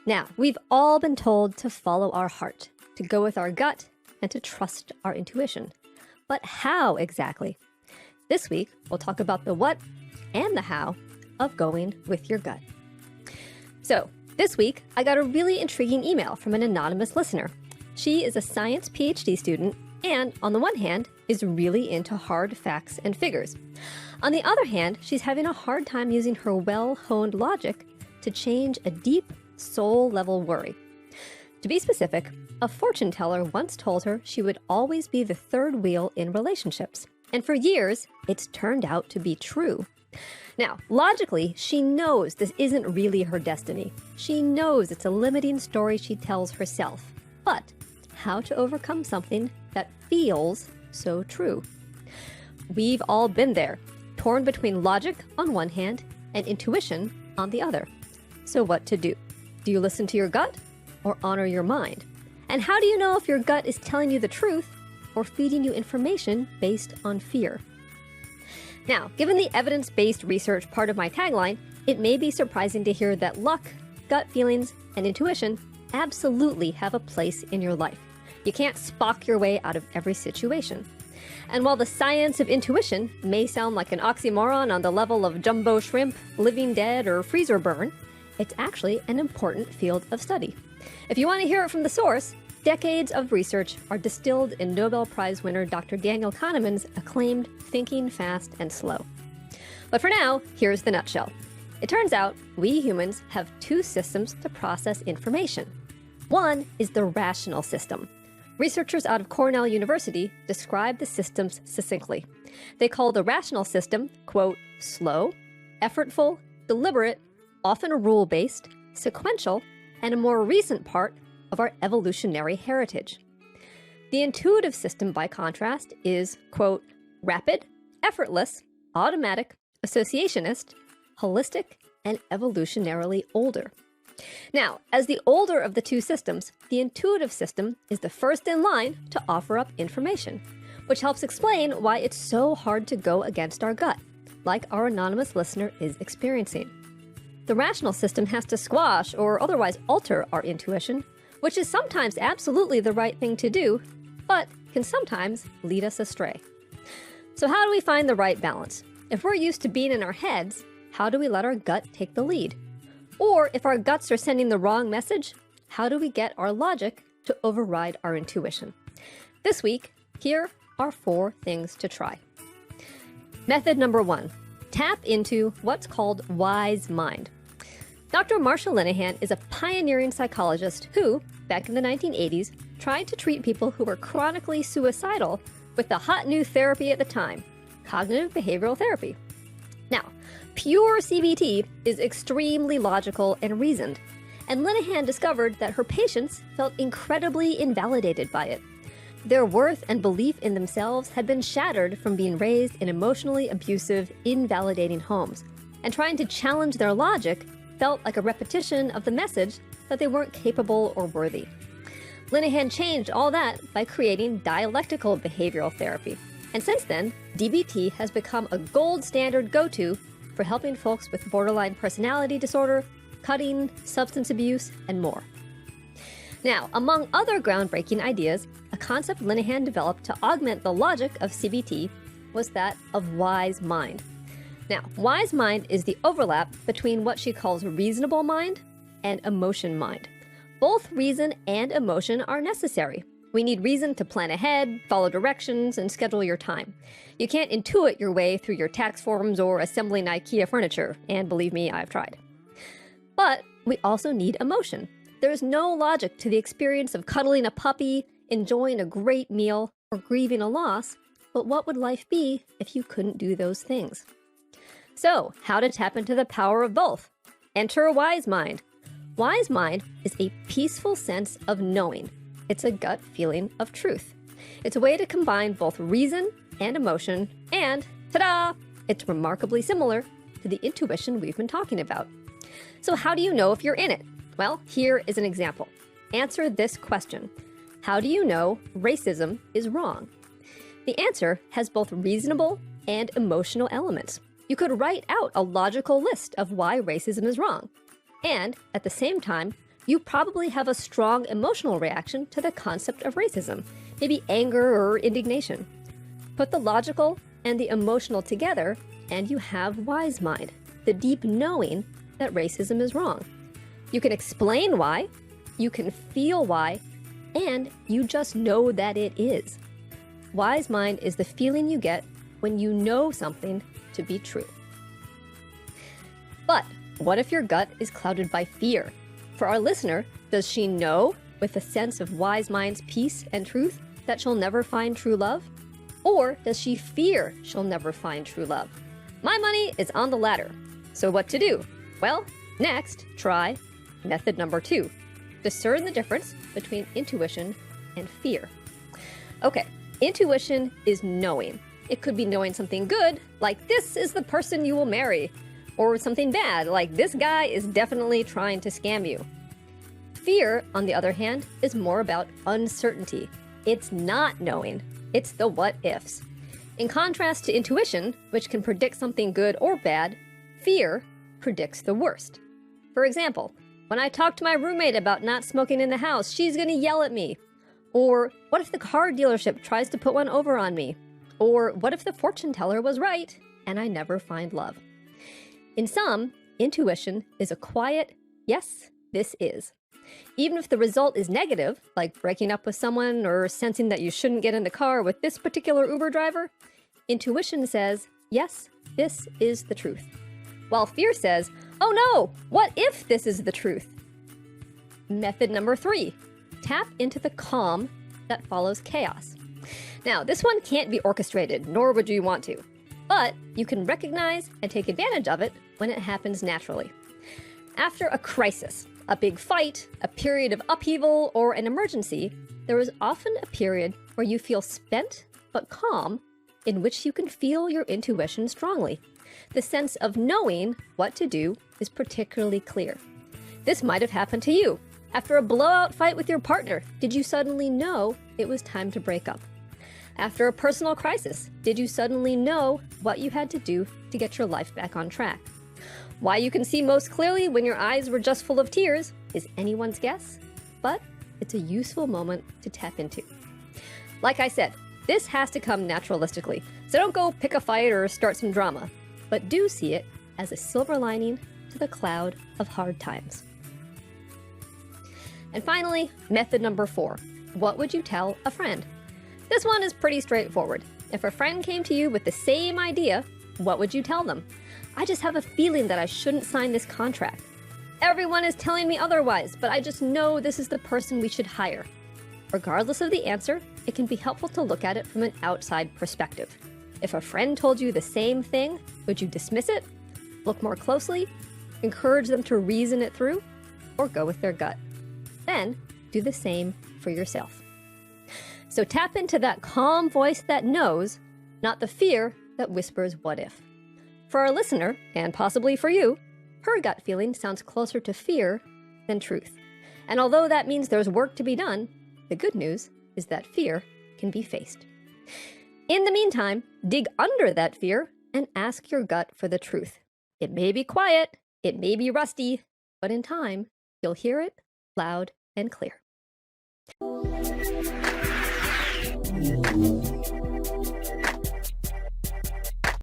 Now, we've all been told to follow our heart, to go with our gut, and to trust our intuition. But how exactly? This week, we'll talk about the what and the how of going with your gut. So, this week, I got a really intriguing email from an anonymous listener. She is a science PhD student and, on the one hand, is really into hard facts and figures. On the other hand, she's having a hard time using her well-honed logic to change a deep, soul-level worry. To be specific, a fortune teller once told her she would always be the third wheel in relationships. And for years, it's turned out to be true. Now, logically, she knows this isn't really her destiny. She knows it's a limiting story she tells herself. But how to overcome something that feels so true? We've all been there, torn between logic on one hand and intuition on the other. So what to do? Do you listen to your gut or honor your mind? And how do you know if your gut is telling you the truth or feeding you information based on fear? Now, given the evidence-based research part of my tagline, it may be surprising to hear that luck, gut feelings, and intuition absolutely have a place in your life. You can't Spock your way out of every situation. And while the science of intuition may sound like an oxymoron on the level of jumbo shrimp, living dead, or freezer burn, it's actually an important field of study. If you want to hear it from the source, decades of research are distilled in Nobel-prize winner Dr. Daniel Kahneman's acclaimed Thinking Fast and Slow. But for now, here's the nutshell. It turns out we humans have two systems to process information. One is the rational system. Researchers out of Cornell University describe the systems succinctly. They call the rational system, quote, slow, effortful, deliberate, often rule-based, sequential, and a more recent part of our evolutionary heritage. The intuitive system, by contrast, is, quote, rapid, effortless, automatic, associationist, holistic, and evolutionarily older. Now, as the older of the two systems, the intuitive system is the first in line to offer up information, which helps explain why it's so hard to go against our gut, like our anonymous listener is experiencing. The rational system has to squash or otherwise alter our intuition, which is sometimes absolutely the right thing to do, but can sometimes lead us astray. So how do we find the right balance? If we're used to being in our heads, how do we let our gut take the lead? Or if our guts are sending the wrong message, how do we get our logic to override our intuition? This week, here are 4 things to try. Method number 1, tap into what's called wise mind. Dr. Marsha Linehan is a pioneering psychologist who, back in the 1980s, tried to treat people who were chronically suicidal with the hot new therapy at the time, cognitive behavioral therapy. Now, pure CBT is extremely logical and reasoned, and Linehan discovered that her patients felt incredibly invalidated by it. Their worth and belief in themselves had been shattered from being raised in emotionally abusive, invalidating homes, and trying to challenge their logic felt like a repetition of the message that they weren't capable or worthy. Linehan changed all that by creating dialectical behavioral therapy. And since then, DBT has become a gold standard go-to for helping folks with borderline personality disorder, cutting, substance abuse, and more. Now, among other groundbreaking ideas, a concept Linehan developed to augment the logic of CBT was that of wise mind. Now, wise mind is the overlap between what she calls reasonable mind and emotion mind. Both reason and emotion are necessary. We need reason to plan ahead, follow directions, and schedule your time. You can't intuit your way through your tax forms or assembling IKEA furniture, and believe me, I've tried. But we also need emotion. There's no logic to the experience of cuddling a puppy, enjoying a great meal, or grieving a loss, but what would life be if you couldn't do those things? So, how to tap into the power of both? Enter wise mind. Wise mind is a peaceful sense of knowing. It's a gut feeling of truth. It's a way to combine both reason and emotion, and ta-da! It's remarkably similar to the intuition we've been talking about. So how do you know if you're in it? Well, here is an example. Answer this question. How do you know racism is wrong? The answer has both reasonable and emotional elements. You could write out a logical list of why racism is wrong. And at the same time, you probably have a strong emotional reaction to the concept of racism, maybe anger or indignation. Put the logical and the emotional together, and you have wise mind, the deep knowing that racism is wrong. You can explain why, you can feel why, and you just know that it is. Wise mind is the feeling you get when you know something to be true. But what if your gut is clouded by fear? For our listener, does she know, with a sense of wise mind's peace and truth, that she'll never find true love? Or does she fear she'll never find true love? My money is on the latter. So what to do? Well, next, try method number 2. Discern the difference between intuition and fear. Okay, intuition is knowing. It could be knowing something good, like this is the person you will marry, or something bad, like this guy is definitely trying to scam you. Fear, on the other hand, is more about uncertainty. It's not knowing. It's the what ifs. In contrast to intuition, which can predict something good or bad, fear predicts the worst. For example, when I talk to my roommate about not smoking in the house, she's gonna yell at me. Or what if the car dealership tries to put one over on me? Or what if the fortune teller was right and I never find love? In sum, intuition is a quiet, yes, this is. Even if the result is negative, like breaking up with someone or sensing that you shouldn't get in the car with this particular Uber driver, intuition says, yes, this is the truth. While fear says, oh no, what if this is the truth? Method number 3, tap into the calm that follows chaos. Now, this one can't be orchestrated, nor would you want to. But you can recognize and take advantage of it when it happens naturally. After a crisis, a big fight, a period of upheaval, or an emergency, there is often a period where you feel spent but calm, in which you can feel your intuition strongly. The sense of knowing what to do is particularly clear. This might have happened to you. After a blowout fight with your partner, did you suddenly know it was time to break up? After a personal crisis, did you suddenly know what you had to do to get your life back on track? Why you can see most clearly when your eyes were just full of tears is anyone's guess, but it's a useful moment to tap into. Like I said, this has to come naturalistically, so don't go pick a fight or start some drama, but do see it as a silver lining to the cloud of hard times. And finally, method number 4. What would you tell a friend? This one is pretty straightforward. If a friend came to you with the same idea, what would you tell them? I just have a feeling that I shouldn't sign this contract. Everyone is telling me otherwise, but I just know this is the person we should hire. Regardless of the answer, it can be helpful to look at it from an outside perspective. If a friend told you the same thing, would you dismiss it, look more closely, encourage them to reason it through, or go with their gut? Then do the same for yourself. So tap into that calm voice that knows, not the fear that whispers what if. For our listener, and possibly for you, her gut feeling sounds closer to fear than truth. And although that means there's work to be done, the good news is that fear can be faced. In the meantime, dig under that fear and ask your gut for the truth. It may be quiet, it may be rusty, but in time, you'll hear it loud and clear.